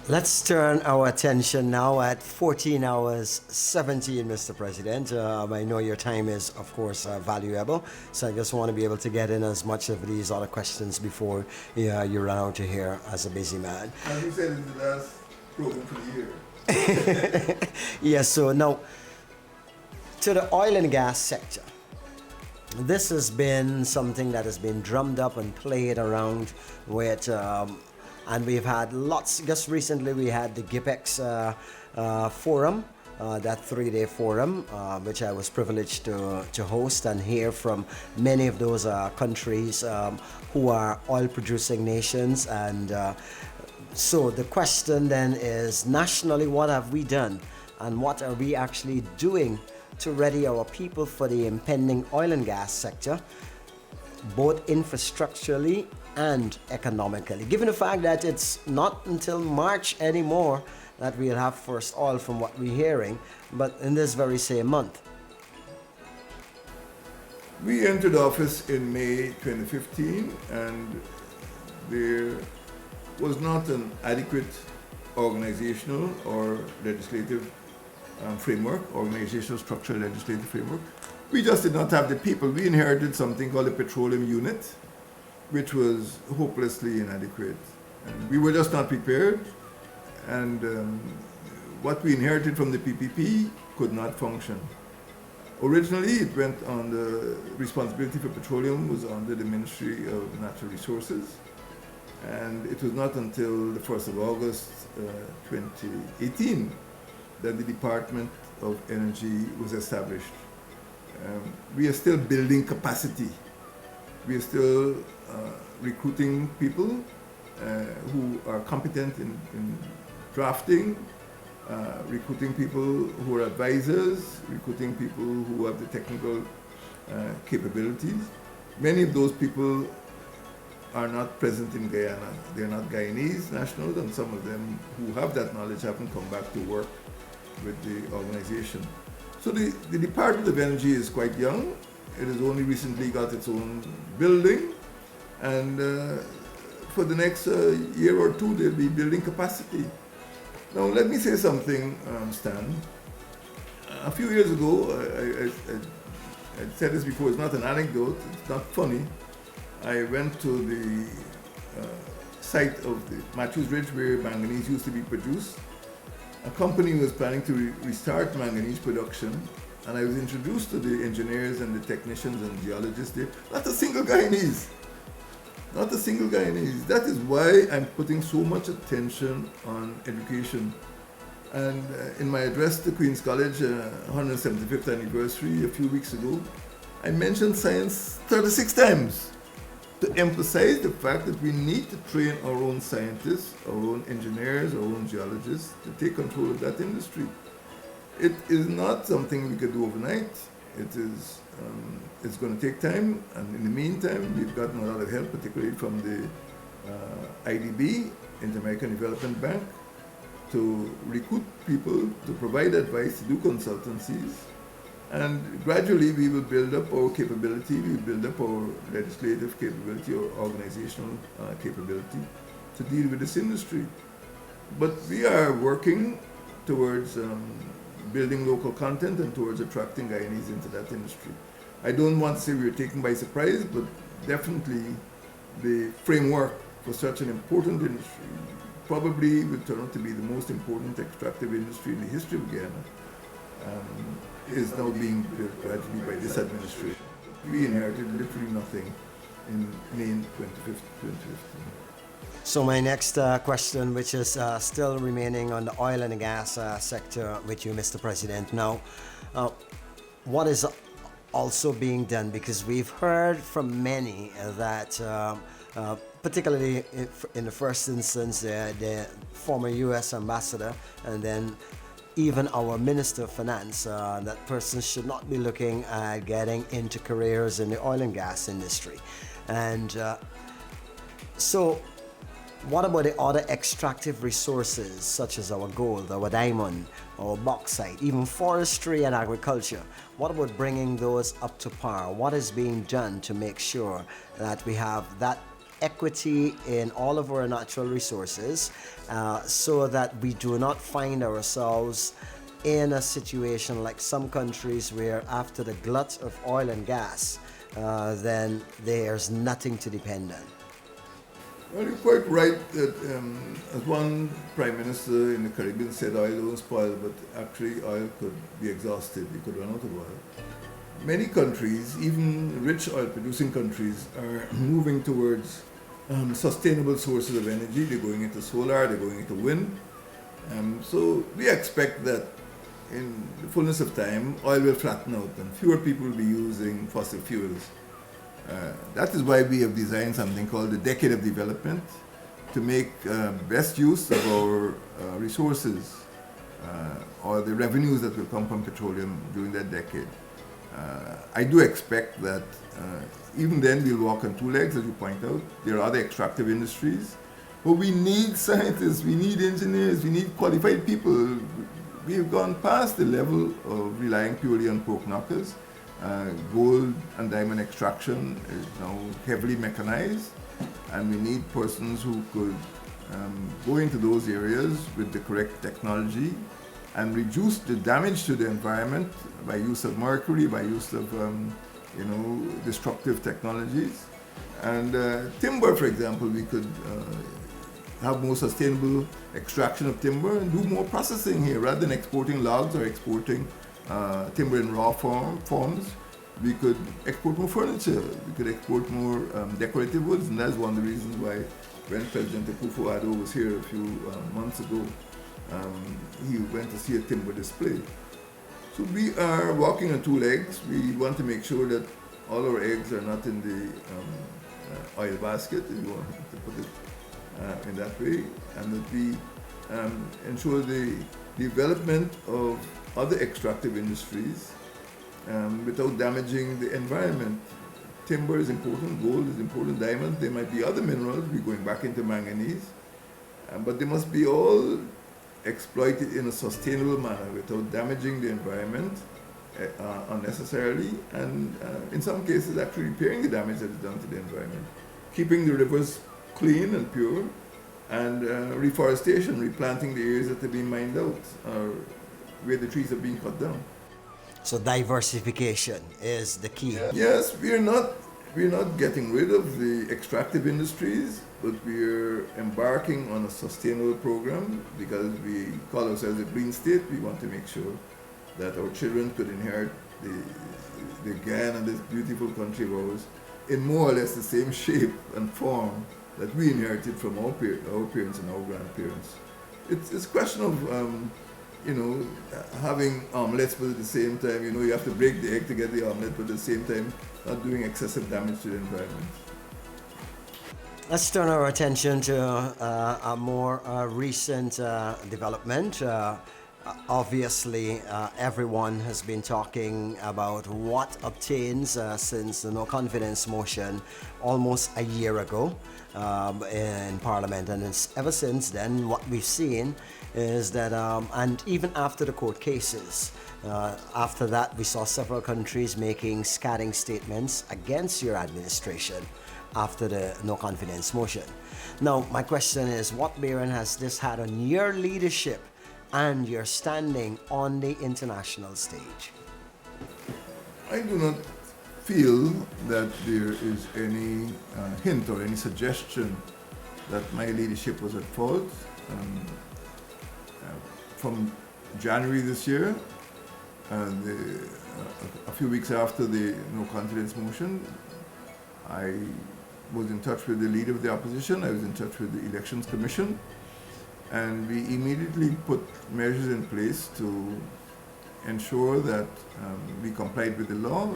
Let's turn our attention now at 14 hours 17, Mr. President. I know your time is, of course, valuable, so I just want to be able to get in as much of these other questions before you run out of here as a busy man. As you said, it's the last program for the year. Yes, so now, to the oil and gas sector. This has been something that has been drummed up and played around with, and we've had lots. Just recently we had the GIPEX forum, that 3-day forum, which I was privileged to host and hear from many of those countries who are oil producing nations. And so the question then is, nationally, what have we done and what are we actually doing to ready our people for the impending oil and gas sector, both infrastructurally and economically, given the fact that it's not until March anymore that we'll have first oil from what we're hearing, but in this very same month? We entered office in May 2015 and there was not an adequate organizational or legislative framework, organizational structure, legislative framework. We just did not have the people. We inherited something called the Petroleum Unit, which was hopelessly inadequate. And we were just not prepared, and what we inherited from the PPP could not function. Originally, it went on the responsibility for petroleum was under the Ministry of Natural Resources, and it was not until the 1st of August 2018 that the Department of Energy was established. We are still building capacity. We are still recruiting people who are competent in drafting, recruiting people who are advisors, recruiting people who have the technical capabilities. Many of those people are not present in Guyana. They're not Guyanese nationals, and some of them who have that knowledge haven't come back to work with the organization. So the Department of Energy is quite young. It has only recently got its own building, and for the next year or two, they'll be building capacity. Now, let me say something, Stan. A few years ago, I said this before, it's not an anecdote, it's not funny. I went to the site of the Matthews Ridge where manganese used to be produced. A company was planning to restart manganese production, and I was introduced to the engineers and the technicians and geologists there. Not a single Guyanese. Not a single Guyanese. That is why I'm putting so much attention on education. And in my address to Queen's College, 175th anniversary a few weeks ago, I mentioned science 36 times to emphasize the fact that we need to train our own scientists, our own engineers, our own geologists to take control of that industry. It is not something we could do overnight. It's going to take time, and in the meantime, we've gotten a lot of help, particularly from the IDB, Inter-American Development Bank, to recruit people, to provide advice, to do consultancies, and gradually we will build up our capability, we will build up our legislative capability, or organizational capability to deal with this industry. But we are working towards building local content and towards attracting Guyanese into that industry. I don't want to say we are taken by surprise, but definitely the framework for such an important industry probably will turn out to be the most important extractive industry in the history of Guyana, is now being built gradually by this administration. We inherited literally nothing in May 2015. So my next question, which is still remaining on the oil and gas sector with you, Mr. President. Now, what is also being done? Because we've heard from many that, particularly in the first instance, the former U.S. ambassador, and then even our Minister of Finance, that person should not be looking at getting into careers in the oil and gas industry. And so what about the other extractive resources such as our gold, our diamond, our bauxite, even forestry and agriculture? What about bringing those up to par? What is being done to make sure that we have that equity in all of our natural resources, so that we do not find ourselves in a situation like some countries where after the glut of oil and gas, then there's nothing to depend on? Well, you're quite right that, as one Prime Minister in the Caribbean said, oil don't spoil, but actually oil could be exhausted, you could run out of oil. Many countries, even rich oil producing countries, are moving towards sustainable sources of energy. They're going into solar, they're going into wind. So we expect that in the fullness of time, oil will flatten out and fewer people will be using fossil fuels. That is why we have designed something called the Decade of Development to make best use of our resources, or the revenues that will come from petroleum during that decade. I do expect that even then we'll walk on two legs, as you point out. There are other extractive industries, but we need scientists, we need engineers, we need qualified people. We've gone past the level of relying purely on pork knockers. Gold and diamond extraction is now heavily mechanized, and we need persons who could go into those areas with the correct technology and reduce the damage to the environment by use of mercury, by use of destructive technologies. And timber, for example, we could have more sustainable extraction of timber and do more processing here rather than exporting logs or exporting timber in raw forms, we could export more furniture, we could export more decorative woods, and that's one of the reasons why when President Akufo-Addo was here a few months ago, he went to see a timber display. So we are walking on two legs. We want to make sure that all our eggs are not in the oil basket, if you want to put it in that way, and that we ensure the development of other extractive industries without damaging the environment. Timber is important, gold is important, diamonds, there might be other minerals, we're going back into manganese, but they must be all exploited in a sustainable manner without damaging the environment unnecessarily, and in some cases actually repairing the damage that is done to the environment, keeping the rivers clean and pure, and reforestation, replanting the areas that are being mined out or where the trees are being cut down. So diversification is the key. Yes, we're not getting rid of the extractive industries, but we're embarking on a sustainable program because we call ourselves a green state. We want to make sure that our children could inherit the Guyana and this beautiful country of ours in more or less the same shape and form that we inherited from our parents and our grandparents. It's a question of having omelets, but at the same time, you have to break the egg to get the omelet, but at the same time, not doing excessive damage to the environment. Let's turn our attention to a more recent development. Obviously, everyone has been talking about what obtains since the no confidence motion almost a year ago in Parliament, and ever since then, what we've seen is that, and even after the court cases, after that, we saw several countries making scathing statements against your administration after the no confidence motion. Now, my question is, what bearing has this had on your leadership and your standing on the international stage? I do not feel that there is any hint or any suggestion that my leadership was at fault. From January this year, a few weeks after the no confidence motion, I was in touch with the leader of the opposition, I was in touch with the Elections Commission, and we immediately put measures in place to ensure that we complied with the law.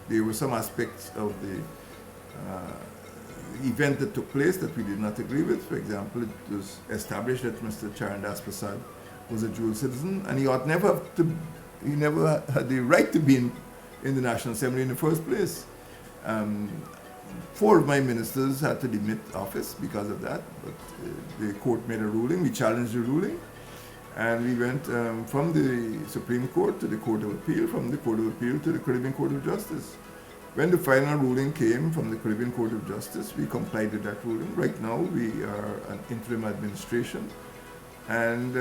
There were some aspects of the event that took place that we did not agree with. For example, it was established that Mr. Charandas Prasad was a dual citizen, and he never had the right to be in the National Assembly in the first place. 4 of my ministers had to demit office because of that, but the court made a ruling. We challenged the ruling, and we went from the Supreme Court to the Court of Appeal, from the Court of Appeal to the Caribbean Court of Justice. When the final ruling came from the Caribbean Court of Justice, we complied with that ruling. Right now, we are an interim administration, and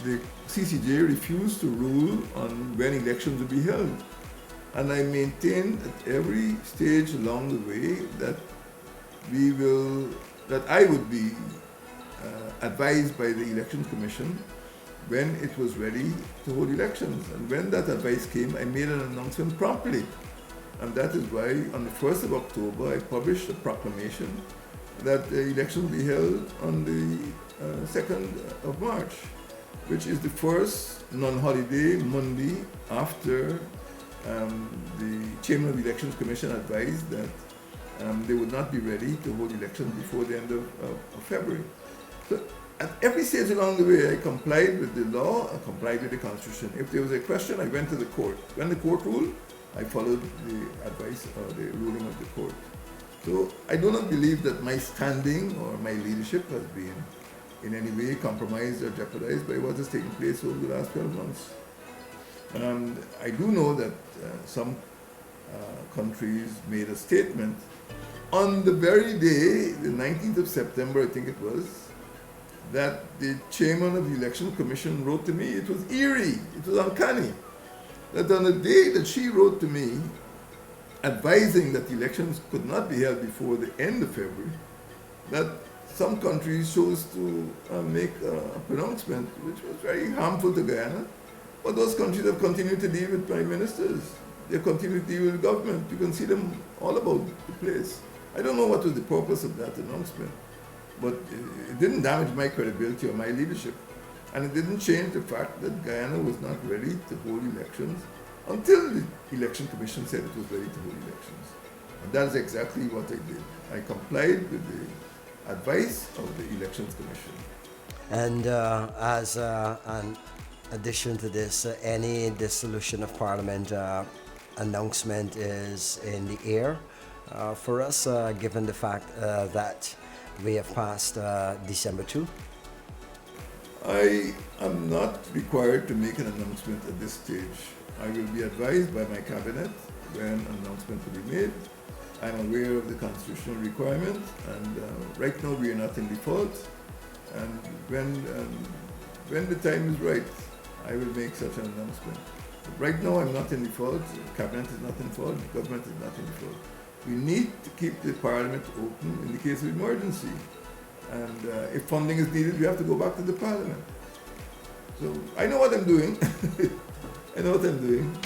the CCJ refused to rule on when elections would be held. And I maintain at every stage along the way that I would be advised by the Elections Commission when it was ready to hold elections. And when that advice came, I made an announcement promptly. And that is why on the 1st of October, I published a proclamation that the election will be held on the 2nd of March, which is the first non-holiday Monday after the Chairman of the Elections Commission advised that they would not be ready to hold elections before the end of February. So at every stage along the way, I complied with the law, I complied with the Constitution. If there was a question, I went to the court. When the court ruled, I followed the advice or the ruling of the court. So I do not believe that my standing or my leadership has been in any way compromised or jeopardized by what has taken place over the last 12 months. I do know that some countries made a statement on the very day, the 19th of September, I think it was, that the chairman of the Election Commission wrote to me. It was eerie, it was uncanny, that on the day that she wrote to me, advising that the elections could not be held before the end of February, that some countries chose to make a pronouncement which was very harmful to Guyana, But those countries have continued to deal with prime ministers. They continue to deal with government. You can see them all about the place. I don't know what was the purpose of that announcement, but it didn't damage my credibility or my leadership. And it didn't change the fact that Guyana was not ready to hold elections until the Election Commission said it was ready to hold elections. And that is exactly what I did. I complied with the advice of the Elections Commission. And as an addition to this, any dissolution of Parliament announcement is in the air for us, given the fact that we have passed December 2. I am not required to make an announcement at this stage. I will be advised by my cabinet when an announcement will be made. I'm aware of the constitutional requirement, and right now we are not in default. And when the time is right, I will make such an announcement. But right now I'm not in default, the cabinet is not in default, the government is not in default. We need to keep the parliament open in the case of emergency. And if funding is needed, we have to go back to the parliament. So I know what I'm doing. I know what I'm doing.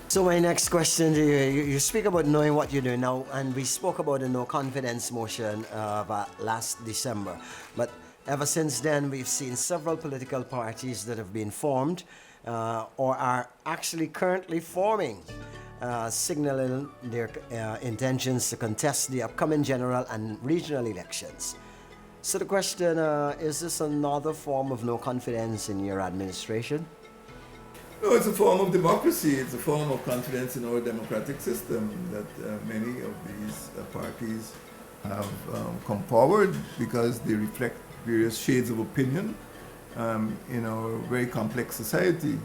So my next question to you, you speak about knowing what you're doing now, and we spoke about the no confidence motion last December. But ever since then, we've seen several political parties that have been formed or are actually currently forming, signaling their intentions to contest the upcoming general and regional elections. So the question, is this another form of no confidence in your administration? No, it's a form of democracy. It's a form of confidence in our democratic system that many of these parties have come forward because they reflect various shades of opinion in our very complex society.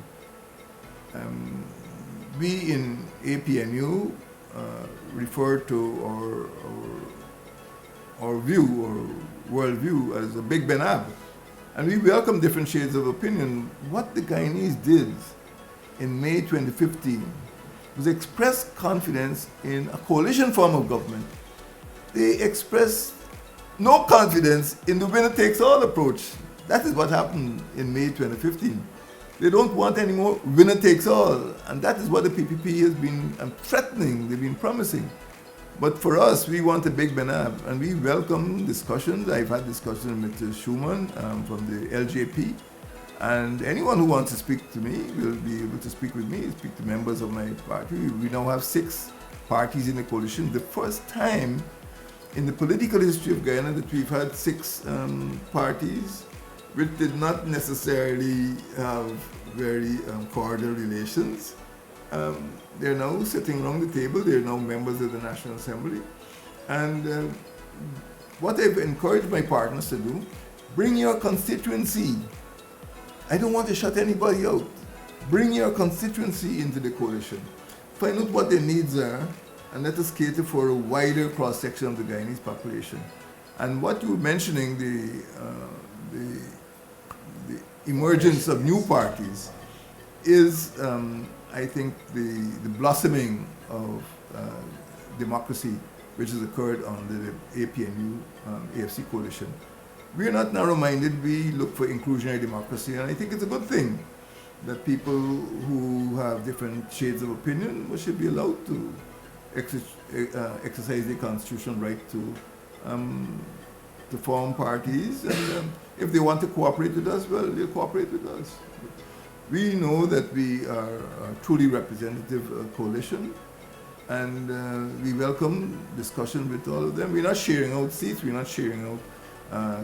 We in APNU refer to our view or worldview as a Big Benab. And we welcome different shades of opinion. What the Guyanese did in May 2015 was express confidence in a coalition form of government. They expressed no confidence in the winner-takes-all approach. That is what happened in May 2015. They don't want any more winner-takes-all, and that is what the PPP has been threatening, they've been promising. But for us, we want a Big Benab, and we welcome discussions. I've had discussions with Mr. Schumann from the LJP, and anyone who wants to speak to me will be able to speak with me, speak to members of my party. We now have 6 parties in the coalition. The first time in the political history of Guyana that we've had 6 parties which did not necessarily have very cordial relations. They're now sitting around the table, they're now members of the National Assembly. And what I've encouraged my partners to do, bring your constituency. I don't want to shut anybody out. Bring your constituency into the coalition. Find out what their needs are, and let us cater for a wider cross-section of the Guyanese population. And what you were mentioning, the emergence of new parties is, I think, the blossoming of democracy which has occurred under the APNU AFC coalition. We are not narrow-minded, we look for inclusionary democracy, and I think it's a good thing that people who have different shades of opinion should be allowed to exercise their constitutional right to form parties, and if they want to cooperate with us, well, they'll cooperate with us. We know that we are a truly representative coalition, and we welcome discussion with all of them. We're not sharing out seats, we're not sharing out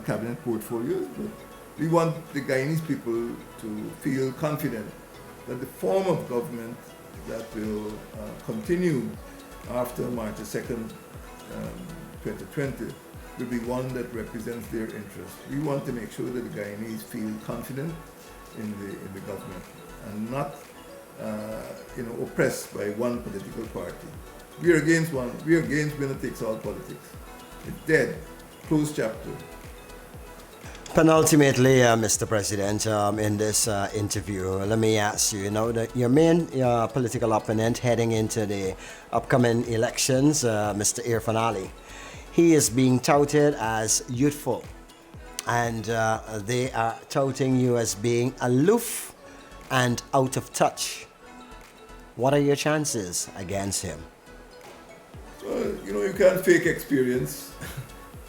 cabinet portfolios, but we want the Guyanese people to feel confident that the form of government that will continue after March 2nd, 2020, will be one that represents their interests. We want to make sure that the Guyanese feel confident in the government and not oppressed by one political party. We are against winner-takes-all politics. It's dead. Closed chapter. Penultimately, Mr. President, in this interview, let me ask you, that your main political opponent heading into the upcoming elections, Mr. Irfan Ali, he is being touted as youthful, and they are touting you as being aloof and out of touch. What are your chances against him? Well, you can't fake experience.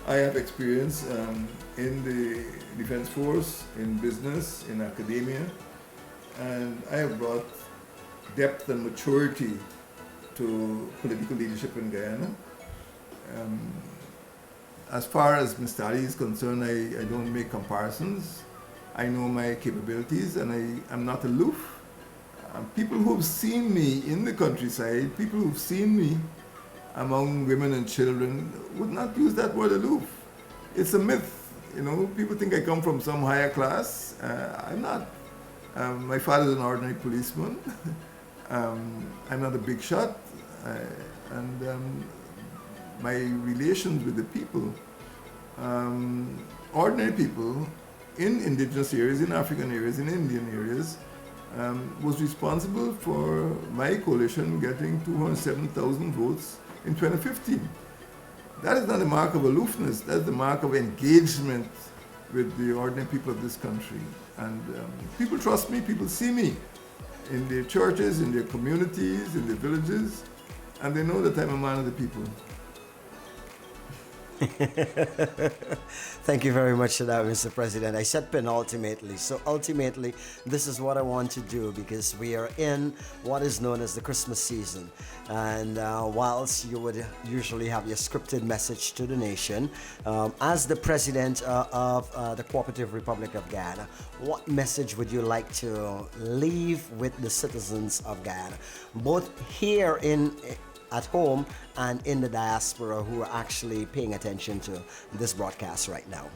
I have experience in the defense force, in business, in academia, and I have brought depth and maturity to political leadership in Guyana. As far as Mr. Ali is concerned, I don't make comparisons. I know my capabilities and I'm not aloof. People who've seen me in the countryside, people who've seen me among women and children would not use that word aloof. It's a myth. People think I come from some higher class. I'm not. My father's an ordinary policeman. I'm not a big shot. And my relations with the people, ordinary people in indigenous areas, in African areas, in Indian areas, was responsible for my coalition getting 207,000 votes in 2015. That is not a mark of aloofness, that's the mark of engagement with the ordinary people of this country. And people trust me, people see me in their churches, in their communities, in their villages, and they know that I'm a man of the people. Thank you very much for that, Mr. President. I said penultimately. So ultimately, this is what I want to do because we are in what is known as the Christmas season. And whilst you would usually have your scripted message to the nation, as the President of the Cooperative Republic of Guyana, what message would you like to leave with the citizens of Guyana, both here at home and in the diaspora who are actually paying attention to this broadcast right now?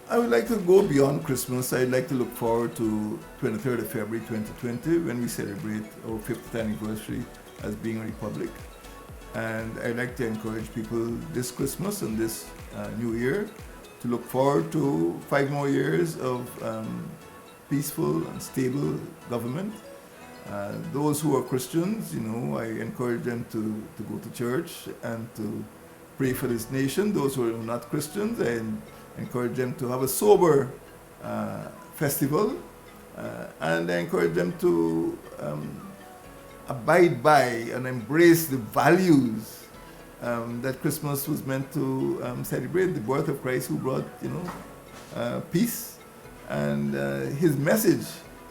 I would like to go beyond Christmas. I'd like to look forward to 23rd of February 2020 when we celebrate our 50th anniversary as being a republic. And I'd like to encourage people this Christmas and this new year to look forward to 5 more years of peaceful and stable government. Those who are Christians, I encourage them to go to church and to pray for this nation. Those who are not Christians, I encourage them to have a sober festival, and I encourage them to abide by and embrace the values that Christmas was meant to celebrate, the birth of Christ who brought, peace, and his message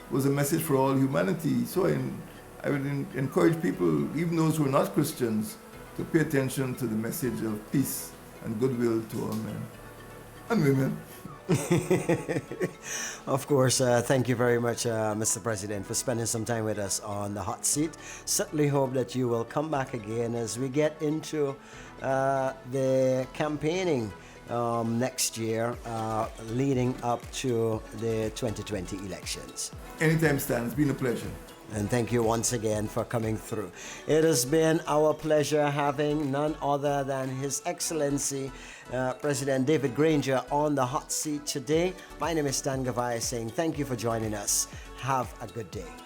was a message for all humanity. So I would encourage people, even those who are not Christians, to pay attention to the message of peace and goodwill to all men and women. Of course, thank you very much, Mr. President, for spending some time with us on the hot seat. Certainly hope that you will come back again as we get into the campaigning next year, leading up to the 2020 elections. Anytime, Stan. It's been a pleasure. And thank you once again for coming through. It has been our pleasure having none other than His Excellency President David Granger on the hot seat today. My name is Stan Gouveia saying thank you for joining us. Have a good day.